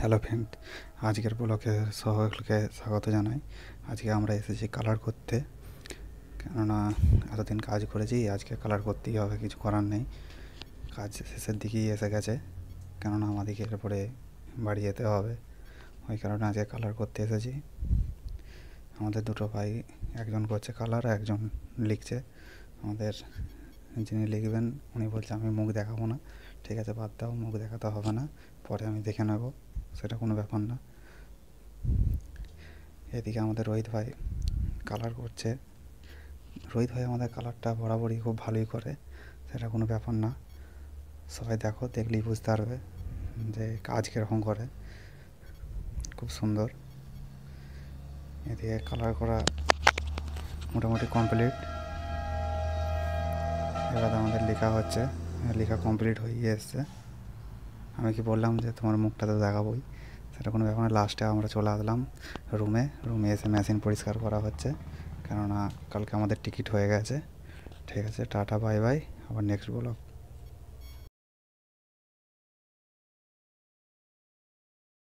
Hello friend, আজকের ব্লগে সকলকে স্বাগত জানাই। আজকে আমরা এসেছি কালার করতে, কেননা এতদিন কাজ করেছি, আজকে কালার করতেই হবে, কিছু করার নেই। কাজ শেষের দিকেই এসে গেছে, কেননা আমাদেরকে এরপরে বাড়ি যেতে হবে, ওই কারণে আজকে কালার করতে এসেছি। আমাদের দুটো ভাই, একজন করছে কালার, একজন লিখছে। আমাদের যিনি লিখবেন উনি বলছে আমি মুখ দেখাবো না। ঠিক আছে, বাদ দাও, মুখ দেখাতে হবে না, পরে আমি দেখে নেব, সেটা কোনো ব্যাপার না। এদিকে আমাদের রোহিত ভাই কালার করছে। রোহিত ভাই আমাদের কালারটা বরাবরই খুব ভালোই করে, সেটা কোনো ব্যাপার না। সবাই দেখো, দেখলেই বুঝতে পারবে যে কাজ কীরকম করে, খুব সুন্দর। এদিকে কালার করা মোটামুটি কমপ্লিট। এবার আমাদের লেখা হচ্ছে, লেখা কমপ্লিট হয়ে এসছে। আমি কি বললাম যে তোমার মুখটা তো দেখাবোই, সেটা কোনো ব্যাপার না। লাস্টে আমরা চলে আসলাম রুমে এসে মেশিন পরিষ্কার করা হচ্ছে, কেননা কালকে আমাদের টিকিট হয়ে গেছে। ঠিক আছে, টাটা বাই বাই, আবার নেক্সট ব্লগ।